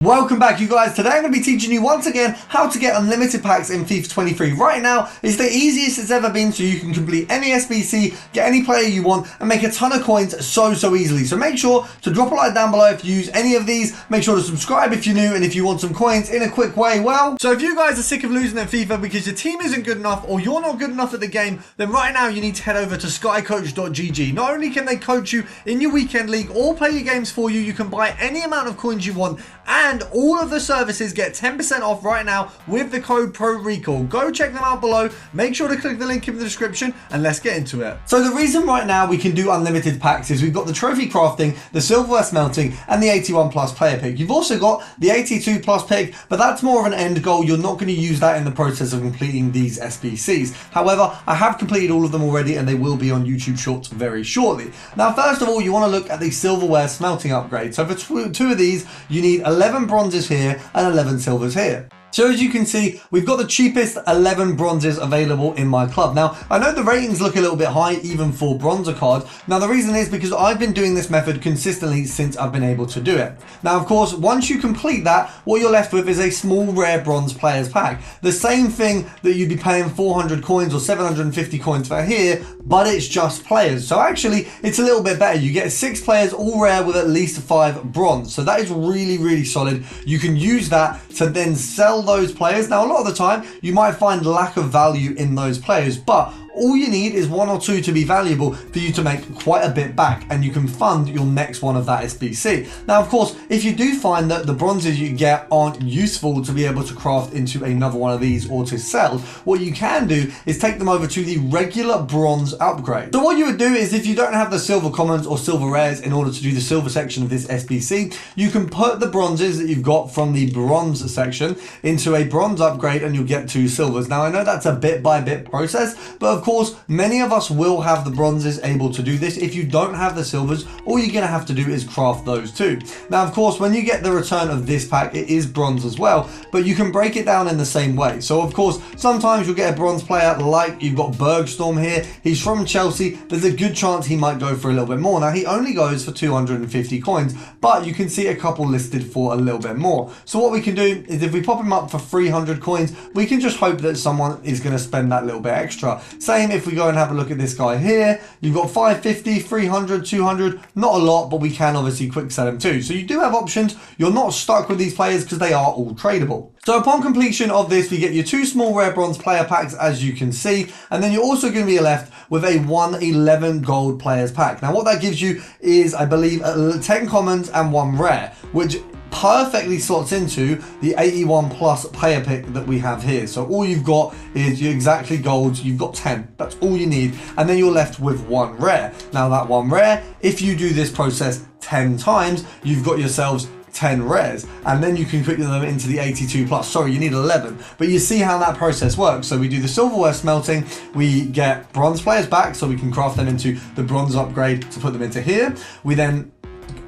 Welcome back, you guys. Today I'm going to be teaching you once again how to get unlimited packs in FIFA 23. Right now, it's the easiest it's ever been, so you can complete any SBC, get any player you want, and make a ton of coins so easily. So make sure to drop a like down below if you use any of these. Make sure to subscribe if you're new, and if you want some coins in a quick way, well. So if you guys are sick of losing at FIFA because your team isn't good enough or you're not good enough at the game, then right now you need to head over to skycoach.gg. Not only can they coach you in your weekend league or play your games for you, you can buy any amount of coins you want, and all of the services get 10% off right now with the code PRORECALL. Go check them out below. Make sure to click the link in the description and let's get into it. So the reason right now we can do unlimited packs is we've got the trophy crafting, the silverware smelting, and the 81 plus player pick. You've also got the 82 plus pick, but that's more of an end goal. You're not going to use that in the process of completing these SBCs. However, I have completed all of them already and they will be on YouTube Shorts very shortly. Now, first of all, you want to look at the silverware smelting upgrade. So for two of these, you need 11 bronzes here and 11 silvers here. So as you can see, we've got the cheapest 11 bronzes available in my club. Now, I know the ratings look a little bit high even for bronzer cards. Now, the reason is because I've been doing this method consistently since I've been able to do it. Now, of course, once you complete that, what you're left with is a small rare bronze players pack. The same thing that you'd be paying 400 coins or 750 coins for here, but it's just players. So actually, it's a little bit better. You get 6 players all rare with at least 5 bronze. So that is really solid. You can use that to then sell those players. Now, a lot of the time you might find lack of value in those players, but all you need is 1 or 2 to be valuable for you to make quite a bit back, and you can fund your next one of that SBC. Now, of course, if you do find that the bronzes you get aren't useful to be able to craft into another one of these or to sell, what you can do is take them over to the regular bronze upgrade. So what you would do is, if you don't have the silver commons or silver rares in order to do the silver section of this SBC, you can put the bronzes that you've got from the bronze section into a bronze upgrade and you'll get 2 silvers. Now, I know that's a bit by bit process, but of course, many of us will have the bronzes able to do this. If you don't have the silvers, all you're going to have to do is craft those too. Now, of course, when you get the return of this pack, it is bronze as well, but you can break it down in the same way. So, of course, sometimes you'll get a bronze player like you've got Bergstorm here. He's from Chelsea. There's a good chance he might go for a little bit more. Now, he only goes for 250 coins, but you can see a couple listed for a little bit more. So what we can do is, if we pop him up for 300 coins, we can just hope that someone is going to spend that little bit extra. Same if we go and have a look at this guy here. You've got 550, 300, 200, not a lot, but we can obviously quick sell them too. So you do have options. You're not stuck with these players because they are all tradable. So upon completion of this, we get your 2 small rare bronze player packs, as you can see, and then you're also going to be left with a 111 gold players pack. Now what that gives you is, I believe, 10 commons and 1 rare, which perfectly slots into the 81 plus player pick that we have here. So all you've got is your exactly golds. You've got 10. That's all you need. And then you're left with 1 rare. Now that 1 rare, if you do this process 10 times, you've got yourselves 10 rares, and then you can put them into the 82 plus. Sorry, you need 11, but you see how that process works. So we do the silverware smelting, we get bronze players back so we can craft them into the bronze upgrade to put them into here. We then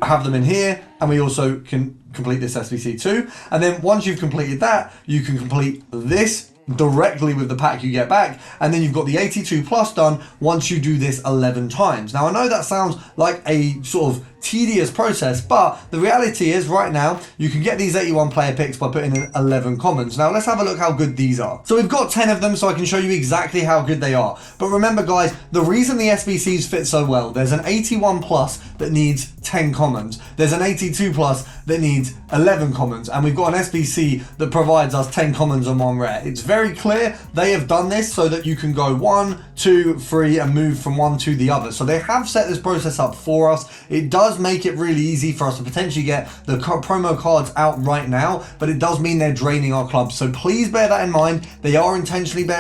have them in here, and we also can complete this SBC too. And then once you've completed that, you can complete this directly with the pack you get back, and then you've got the 82 plus done once you do this 11 times. Now, I know that sounds like a sort of tedious process, but the reality is right now you can get these 81 player picks by putting in 11 commons. Now let's have a look how good these are. So we've got 10 of them, so I can show you exactly how good they are. But remember guys, the reason the SBCs fit so well, there's an 81 plus that needs 10 commons, there's an 82 plus that needs 11 commons, and we've got an SBC that provides us 10 commons and 1 rare. It's very clear they have done this so that you can go 1, 2, 3 and move from one to the other. So they have set this process up for us. It does make it really easy for us to potentially get the promo cards out right now, but it does mean they're draining our club. So please bear that in mind. They are intentionally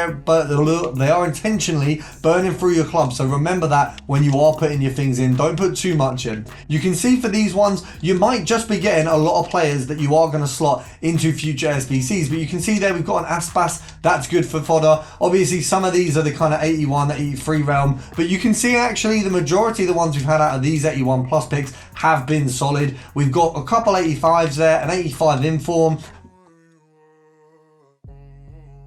burning through your club. So remember that when you are putting your things in, don't put too much in. You can see for these ones, you might just be getting a lot of players that you are going to slot into future SBCs, but you can see there we've got an Aspas. That's good for fodder. Obviously, some of these are the kind of 81, 83 realm, but you can see actually the majority of the ones we've had out of these 81 plus picks have been solid. We've got a couple 85s there, an 85 inform.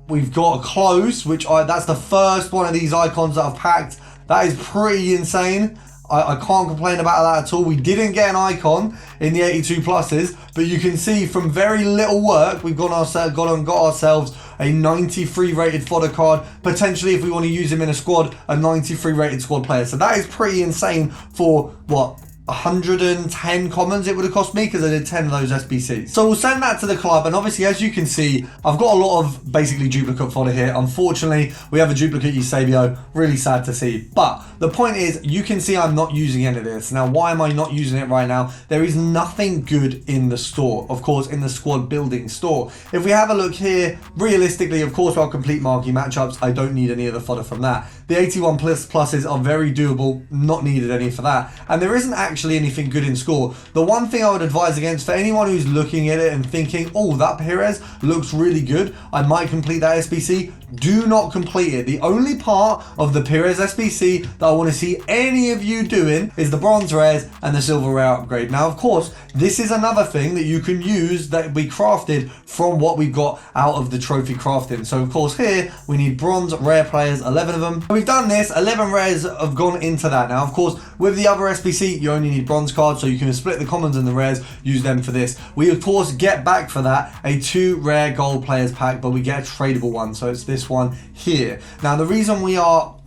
We've got a close, which that's the first one of these icons that I've packed. That is pretty insane. I can't complain about that at all. We didn't get an icon in the 82 pluses, but you can see from very little work, we've got ourselves a 93 rated fodder card. Potentially, if we want to use him in a squad, a 93 rated squad player. So that is pretty insane for what? 110 commons it would have cost me, because I did 10 of those SBCs. So we'll send that to the club, and obviously, as you can see, I've got a lot of basically duplicate fodder here. Unfortunately, we have a duplicate Eusebio. Really sad to see. But the point is, you can see I'm not using any of this. Now, why am I not using it right now? There is nothing good in the store. Of course, in the squad building store. If we have a look here, realistically, of course, I'll complete marquee matchups. I don't need any of the fodder from that. The 81 pluses are very doable, not needed any for that. And there isn't actually anything good in score. The one thing I would advise against for anyone who's looking at it and thinking, oh, that Perez looks really good, I might complete that SBC, do not complete it. The only part of the Perez SBC that I want to see any of you doing is the bronze rares and the silver rare upgrade. Now, of course, this is another thing that you can use that we crafted from what we got out of the trophy crafting. So, of course, here we need bronze rare players, 11 of them. We've done this, 11 rares have gone into that. Now, of course, with the other SBC, you only need bronze cards, so you can split the commons and the rares, use them for this. We, of course, get back for that a 2 rare gold players pack, but we get a tradable one, so it's this one here. Now, the reason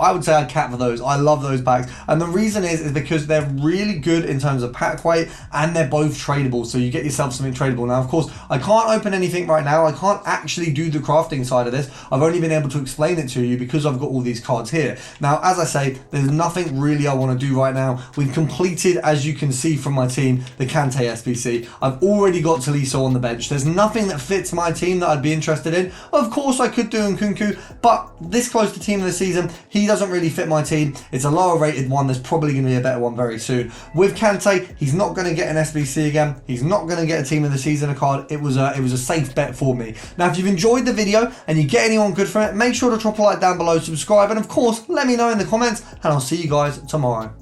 I would say I'd cap for those. I love those packs, and the reason is because they're really good in terms of pack weight, and they're both tradable, so you get yourself something tradable. Now, of course, I can't open anything right now. I can't actually do the crafting side of this. I've only been able to explain it to you because I've got all these cards here. Now, as I say, there's nothing really I want to do right now. We've completed, as you can see from my team, the Kante SBC. I've already got Tolisso on the bench. There's nothing that fits my team that I'd be interested in. Of course, I could do Nkunku, but this close to team of the season, he doesn't really fit my team. It's a lower rated one. There's probably going to be a better one very soon. With Kante, he's not going to get an SBC again. He's not going to get a team of the season card. It was a safe bet for me. Now, if you've enjoyed the video and you get anyone good from it, make sure to drop a like down below, subscribe, and of course, let me know in the comments, and I'll see you guys tomorrow.